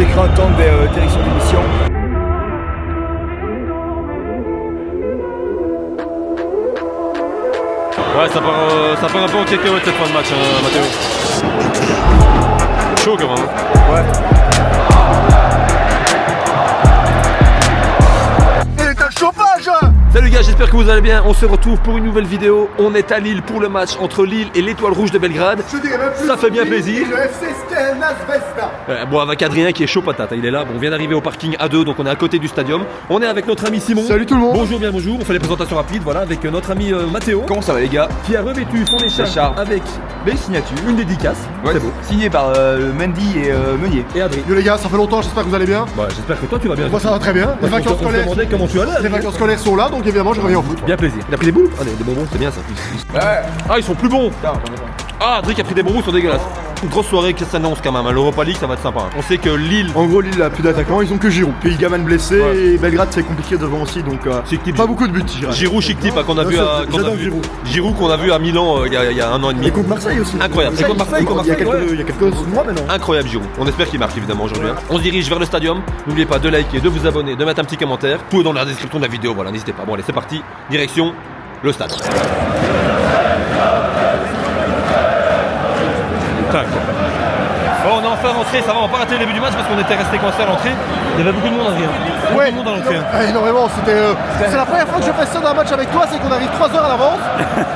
écrans entendent des directions d'émission. Ouais, ça part un peu en cacahuète cette fin de match, hein, Mathéo. Chaud quand même. Ouais. Salut les gars, j'espère que vous allez bien. On se retrouve pour une nouvelle vidéo. On est à Lille pour le match entre Lille et l'Étoile Rouge de Belgrade. Ça fait bien plaisir. Bon, avec Adrien qui est chaud patate, il est là. Bon, on vient d'arriver au parking A2, donc on est à côté du stadium. On est avec notre ami Simon. Salut tout le monde. Bonjour, bien bonjour. On fait les présentations rapides, voilà, avec notre ami Mathéo. Comment ça va les gars? Qui a revêtu son écharpe avec Belle signature. une dédicace. Ouais, C'est beau. Signé par Mendy et Meunier. Et Adrien. Yo les gars, ça fait longtemps, j'espère que vous allez bien. Bah, j'espère que toi tu vas bien. Moi ça va très bien. Les vacances On se scolaires, demandait comment tu allais. les Adrien. vacances scolaires sont là, donc évidemment je reviens au foot. Bien plaisir. Il a pris des boules? Ah, des bonbons, c'est bien ça. Ouais. Ah, ils sont plus bons. Ah, Adric a pris des bonbons, ils sont dégueulasses. Une grosse soirée qui s'annonce quand même. L'Europa League, ça va être sympa. On sait que Lille. En gros, Lille a plus d'attaquants, ils ont que Giroud. Puis Gaman blessé Ouais. et Belgrade c'est compliqué devant aussi, donc Chic type, pas beaucoup de buts, je dirais. Giroud, chic type, qu'on a vu à. J'adore Giroud. Giroud qu'on a vu à Milan il y a un an et demi. Et contre Marseille aussi. Incroyable. C'est contre Marseille, il y a quelques, ouais. il y a quelques mois maintenant. Incroyable Giroud. On espère qu'il marque évidemment aujourd'hui. Hein. On se dirige vers le stadium. N'oubliez pas de liker, de vous abonner, de mettre un petit commentaire. Tout est dans la description de la vidéo. Voilà, n'hésitez pas. Bon allez, c'est parti. Direction le stade. Tac. Bon, on est enfin rentré, ça va, on va pas rater le début du match parce qu'on était resté coincé à l'entrée. Il y avait beaucoup de monde à l'entrée. Beaucoup de monde à l'entrée. Énormément, c'est la première fois que je fais ça dans un match avec toi, c'est qu'on arrive 3 heures à l'avance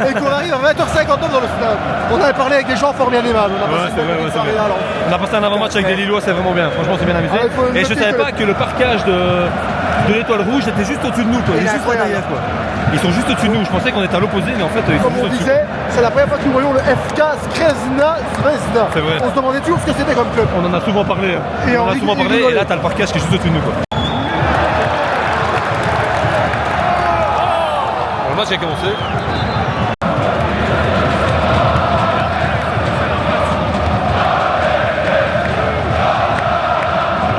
et qu'on arrive à 20h59 dans le stade. On avait parlé avec des gens fort bien aimables. On a passé un avant-match avec des Lillois, c'est vraiment bien. Franchement, c'est bien amusé. Ah, il faut Et je noter savais que- pas que le parquage de l'Étoile Rouge était juste au-dessus de nous. Quoi. Il est Juste incroyable. derrière, quoi. Ils sont juste au-dessus de nous. Je pensais qu'on était à l'opposé, mais en fait, ils sont Comme juste on au-dessus. disait, c'est la première fois que nous voyons le FK Skrezna Zvezda. C'est vrai. On se demandait toujours ce que c'était comme club. On en a souvent parlé. Hein. Et On en a on souvent parlé, rigolait. et là, t'as le parquage qui est juste au-dessus de nous. Quoi. Bon, le match a commencé.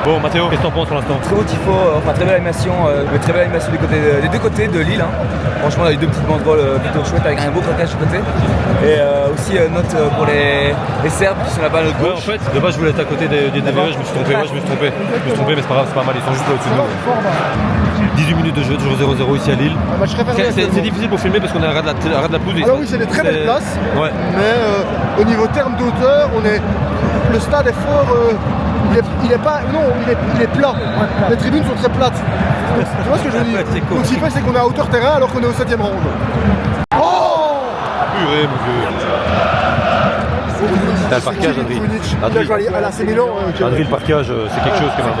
Bon, Mathéo, qu'est-ce que t'en penses pour l'instant? Très beau tifo, enfin très belle animation des deux côtés de Lille. Hein. Franchement, on a eu deux petites banderoles plutôt chouettes avec un beau craquage de côté. Et aussi note pour les Serbes qui sont là-bas à notre Ouais, en gauche. fait, de base, je voulais être à côté des DVE, je me suis trompé. Ouais, je me suis trompé, mais c'est pas grave, c'est pas mal, ils sont juste là au-dessus de nous. 18 minutes de jeu, toujours 0-0 ici à Lille. Un match très fermé. C'est difficile pour filmer parce qu'on est à ras de la pelouse. Alors oui, c'est des très belles places. Ouais. Mais au niveau terme d'auteur, le stade est fort. Il est plat. Les tribunes sont très plates. Tu vois ce que je veux dire? Ouais, c'est cool. Donc ce qui fait, c'est qu'on est à hauteur terrain alors qu'on est au 7ème rang. Oh, Purée, mon vieux. T'as le parquage, Adri. Il a joué à l'AC Milan. Adri, le parquage, c'est quelque chose quand même.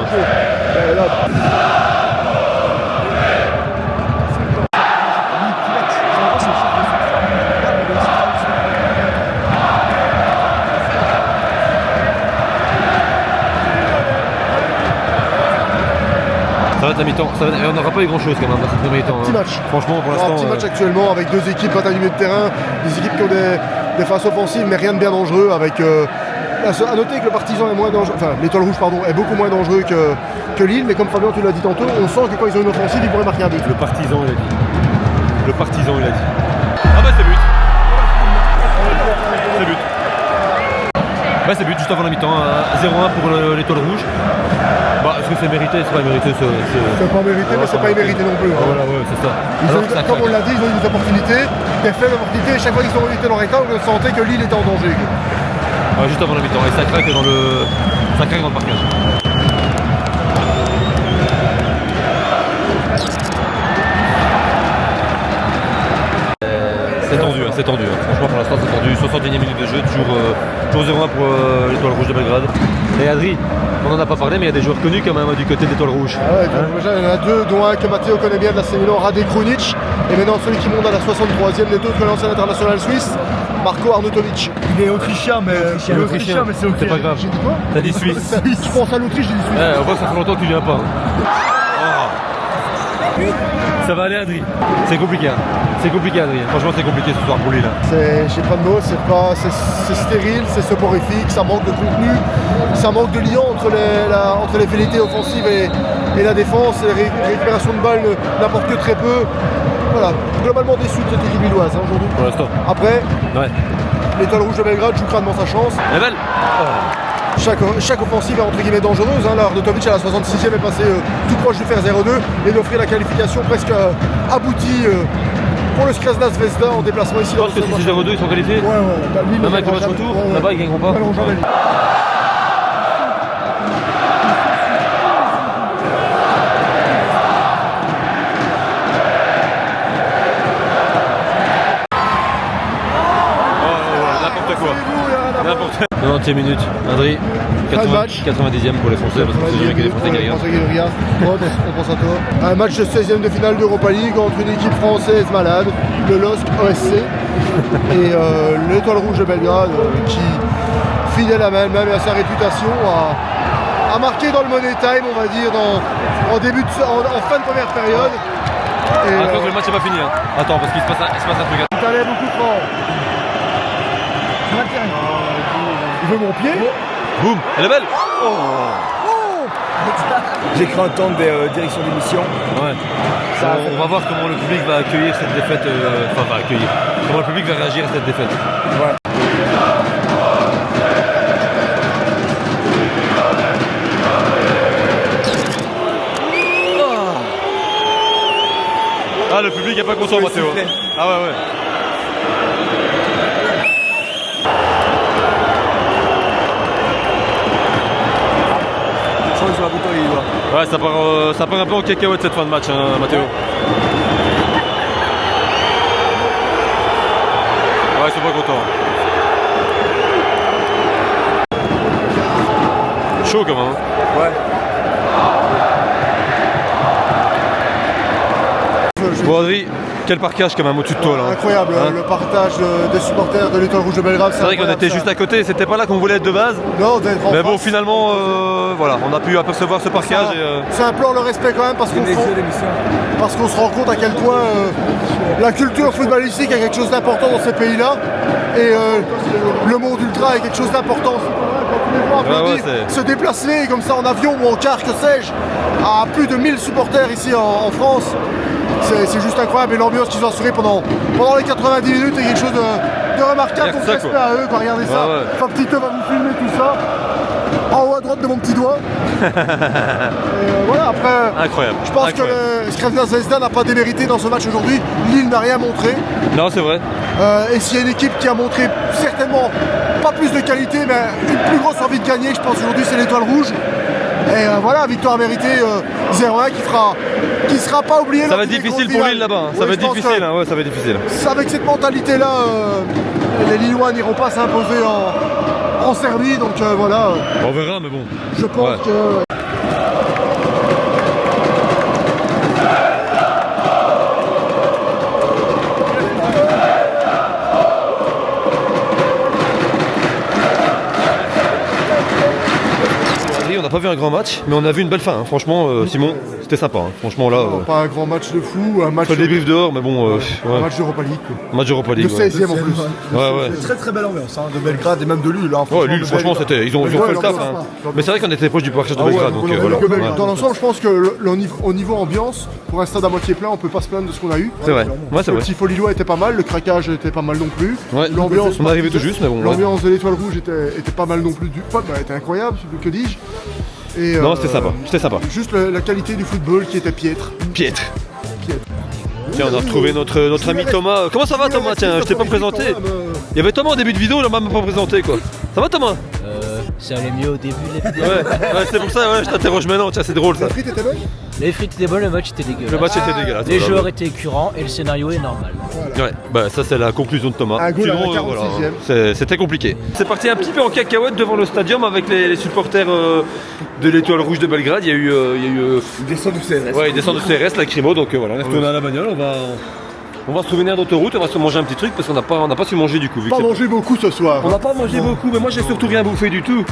Ça va être la mi-temps. On n'aura pas eu grand chose quand même dans cette mi-temps. Petit match. Franchement, pour Un l'instant. petit match actuellement avec deux équipes bataille du milieu de terrain, des équipes qui ont des phases offensives mais rien de bien dangereux avec à noter que le Partizan est moins dangereux, enfin l'Étoile Rouge pardon est beaucoup moins dangereux que Lille, mais comme Fabien tu l'as dit tantôt, on sent que quand ils ont une offensive ils pourraient marquer un but. Le partisan, il a dit. Le partisan, il a dit. Ah bah c'est but. C'est but. Bah c'est but juste avant la mi-temps. 0-1 pour l'Étoile Rouge. Bah est-ce que c'est mérité? C'est pas mérité. C'est pas mérité, mais c'est pas immérité non plus. Ah, voilà, ouais, c'est ça. Alors que ça Comme on craque. l'a dit, ils ont eu des opportunités, des faibles opportunités, et chaque fois qu'ils ont évité leur rectangle, on sentait que Lille était en danger. Ouais, juste avant la mi-temps. Et ça craque dans le parquage. C'est tendu. Hein. Franchement, pour l'instant, c'est tendu. 61e minute de jeu, toujours 0-1 pour l'Étoile Rouge de Belgrade. Et Adri, on n'en a pas parlé, mais il y a des joueurs connus quand même du côté de l'Étoile Rouge. Ah ouais, déjà, il y en a deux, dont un que Matteo connaît bien de la Milan, Rade Krunic, et maintenant celui qui monte à la 63e des deux, l'ancien international suisse, Marko Arnautovic. Il est autrichien, mais C'est pas grave. J'ai dit quoi? T'as dit Suisse. Je pense à l'Autriche, j'ai dit Suisse. On voit que ça fait longtemps que tu viens pas. Oh. Ça va aller, Adri. C'est compliqué. Hein. C'est compliqué, Adrien. Franchement, c'est compliqué ce soir pour lui là. J'ai pas de mots, c'est stérile, c'est soporifique, ça manque de contenu, ça manque de lien entre les velléités offensives et la défense, et les récupérations de balles n'apportent que très peu. Voilà, globalement déçu de cette équipe lilloise hein, aujourd'hui. Pour l'instant. Après, Ouais. l'Étoile Rouge de Belgrade joue crânement sa chance. Elle est belle. chaque offensive est entre guillemets dangereuse. Là, Arnautovic à la 66e est passé tout proche de faire 0-2 et d'offrir la qualification presque aboutie pour le Krasna Zvezda en déplacement ici. Je pense que si c'est 0-2, ils sont qualifiés. Ouais. Même avec le match retour, là-bas ils gagneront pas. Non, jamais. N'importe quoi. 90e minute, Adri, 90e pour les Français, parce que c'est jamais que les Français qui regardent. On pense à toi. Un match de 16e de finale d'Europa League entre une équipe française malade, le LOSC OSC, et l'Étoile Rouge de Belgrade, qui, fidèle à même et à sa réputation, a marqué dans le Money Time, on va dire, en fin de première période. Encore que le match n'est pas fini. Hein. Attends, parce qu'il se passe un truc. Il t'allait beaucoup trop. Il veut mon pied. Boum, elle est belle. J'ai cru entendre des directions d'émission. Ouais. On va voir comment le public va accueillir cette défaite. Comment le public va réagir à cette défaite. Ouais. Ah, le public n'est pas content, Mathéo. Ah ouais. Sur la bouteille, il doit. Ouais, ça part un peu en cacahuète cette fin de match, hein, Mathéo. Ouais, ils sont pas contents. Chaud quand même. Hein. Ouais. Bon, Adri, quel parquage quand même au-dessus de toi là. Incroyable, hein, le partage des supporters de l'Étoile Rouge de Belgrade. C'est vrai qu'on était juste à côté, c'était pas là qu'on voulait être de base. Non, d'être en mais bon, face. finalement, voilà, on a pu apercevoir ce parquage. Ça implore le respect quand même parce qu'on se rend compte à quel point la culture footballistique est quelque chose d'important dans ces pays-là et le monde ultra est quelque chose d'important. Quand tu les vois applaudir, se déplacer comme ça en avion ou en car, que sais-je, à plus de 1000 supporters ici en France. C'est juste incroyable et l'ambiance qu'ils ont assurée pendant les 90 minutes est quelque chose de remarquable. Donc respect à eux, regardez ça. Fabtito va vous filmer tout ça. En haut à droite de mon petit doigt. Voilà, après. Incroyable. Je pense que le Krasna Zvezda n'a pas démérité dans ce match aujourd'hui. Lille n'a rien montré. Non, c'est vrai. Et s'il y a une équipe qui a montré certainement pas plus de qualité, mais une plus grosse envie de gagner, je pense aujourd'hui, c'est l'Étoile Rouge. Et voilà, victoire méritée 0-1 qui sera pas oubliée. Ça va être difficile pour Lille là-bas. Ça va être difficile. Ouais, ça va être difficile. Avec cette mentalité-là, les Lillois n'iront pas s'imposer en Serbie. Donc voilà. On verra, mais bon. Je pense que. On n'a pas vu un grand match, mais on a vu une belle fin. Hein. Franchement, Simon, c'était sympa. Hein. Franchement, là. Pas un grand match de fou. Un match. Pas le débrief dehors, mais bon. Un match d'Europa League. Match d'Europa League. Le 16e en plus. Ouais. Très très belle ambiance de Belgrade et même de Lille. Lille, franchement, c'était. Ils ont fait le taf. Hein. Mais c'est vrai qu'on était proche du parquage de Belgrade. Donc, voilà. Dans l'ensemble, je pense que au niveau ambiance, pour un stade à moitié plein, on peut pas se plaindre de ce qu'on a eu. C'est vrai. Ouais, c'est vrai. Le tifo lillois était pas mal, le craquage était pas mal non plus. Ouais. L'ambiance. On arrivait tout juste, mais bon. L'ambiance de l'Étoile Rouge était pas mal non plus. Était incroyable, que dis-je. Et, non, c'était sympa. Juste la qualité du football qui était piètre. Tiens, on a retrouvé notre ami Thomas. Comment ça va, Thomas? Tiens, je t'ai pas présenté. Il y avait Thomas au début de vidéo, il m'a même pas présenté quoi. Ça va, Thomas? Ça allait mieux au début de la vidéo. Ouais, c'est pour ça, je t'interroge maintenant. Tiens, c'est drôle ça. Les frites étaient bonnes? Les frites étaient bonnes, le match était dégueulasse. Le match était dégueulasse. Les joueurs étaient écœurants et le scénario est normal. Ouais, bah ça c'est la conclusion de Thomas. Un goal à la Sinon, 46e. C'était compliqué. C'est parti un petit peu en cacahuète devant le stadium avec les supporters de l'Étoile Rouge de Belgrade. Il y a eu Descend du CRS. ouais, ils descendent de CRS, lacrymo, donc voilà, on est retourné à la bagnole, on va se souvenir d'autoroute, on va se manger un petit truc parce qu'on n'a pas su manger du coup. Pas mangé beaucoup ce soir. On n'a pas mangé beaucoup, mais moi j'ai surtout rien bouffé du tout.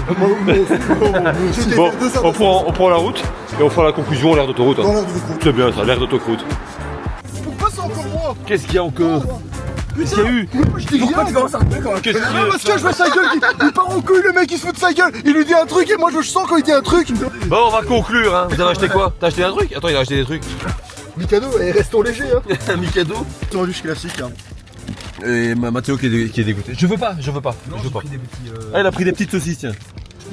Bon, on prend la route et on fera la conclusion à l'air d'autoroute. Hein. C'est bien ça, l'air d'autoroute. Pourquoi c'est encore moi? Qu'est-ce qu'il y a encore? Qu'est-ce qu'il y a eu? Je dis rien. Tu commences à retenir quand même. Qu'est-ce qu'il y a eu? Parce que je vois sa gueule, il part en couille, le mec il se fout de sa gueule, il lui dit un truc et moi je sens quand il dit un truc. Bon, on va conclure, hein. Vous avez acheté quoi? T'as acheté un truc? Attends, il a acheté des trucs. Mikado, et restons légers hein. Un Mikado. Sandwich classique hein. Et Mathéo qui est dégoûté. Je veux pas. Ah, il a pris des petites saucisses, tiens.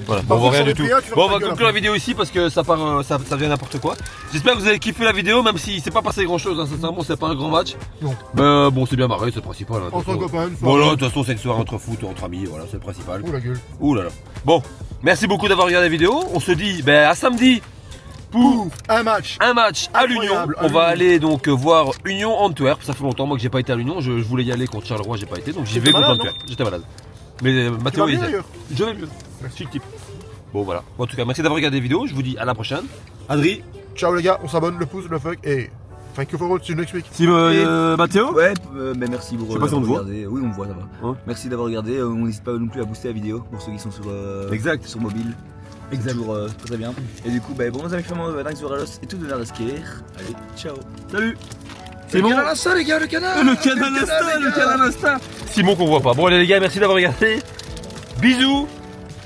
Voilà, Par on voit contre, rien sur du les tout. prières, tu fermes Bon, on ta va gueule conclure la après. vidéo ici parce que ça part, ça devient n'importe quoi. J'espère que vous avez kiffé la vidéo, même si c'est pas passé grand chose, hein, sincèrement, c'est pas un grand match. Non. Mais bon, c'est bien marré, c'est le principal. Hein, de toute Entre façon. copains, une Voilà, soirée. de toute façon, c'est une soirée entre foot ou entre amis, voilà, c'est le principal. Oh la gueule. Ouh là là. Bon, merci beaucoup d'avoir regardé la vidéo. On se dit à samedi pour Un match. un match à l'Union. Incroyable, à On va l'Union. aller donc voir Union Antwerp. Ça fait longtemps moi que j'ai pas été à l'Union. Je voulais y aller contre Charleroi, j'ai pas été, donc j'y vais T'étais contre malade, Antwerp. J'étais malade. Mais Tu Mathéo vas il bien était. d'ailleurs. Je vais mieux. Chic type. Bon voilà. Bon, en tout cas, merci d'avoir regardé la vidéo. Je vous dis à la prochaine. Adri, Ciao les gars, on s'abonne, le pouce, le fuck et. Thank you for all, tu nous expliques. si Mathéo. Ouais, merci pour Je sais pas si on te voit. regarder. Oui, on me voit, ça va. Ouais. Merci d'avoir regardé. On n'hésite pas non plus à booster la vidéo pour ceux qui sont sur, Exact. sur mobile. C'est toujours très bien. Et du coup, bon, nos amis vraiment, dank voor alles et tout de naar de skier. Allez, ciao. Salut. Simon. Le canal Insta, les gars, le canal. Le canal Insta, le canal Insta. Simon qu'on voit pas. Bon allez les gars, merci d'avoir regardé. Bisous.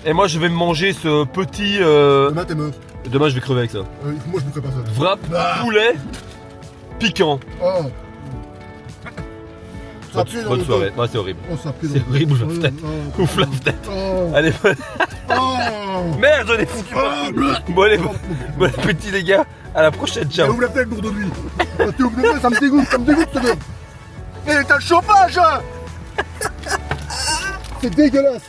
Et moi je vais me manger ce petit. Demain t'es mort. Demain je vais crever avec ça. Moi je me ferai pas ça. Wrap poulet piquant. Oh. Ça pue dans Bonne le soirée. dos. Ouais, c'est horrible. Oh ça pue dans C'est le dos. horrible, ouvre la tête. Oh, Ouvre la tête. Oh. Allez, Oh. merde, j'en ai foutu. Bon allez, bon appétit les gars. À la prochaine, Elle ciao. ouvre la tête lourde de lui. Tu ouvres la tête, ça me dégoûte ce gars. Eh, t'as le chauffage hein. C'est dégueulasse.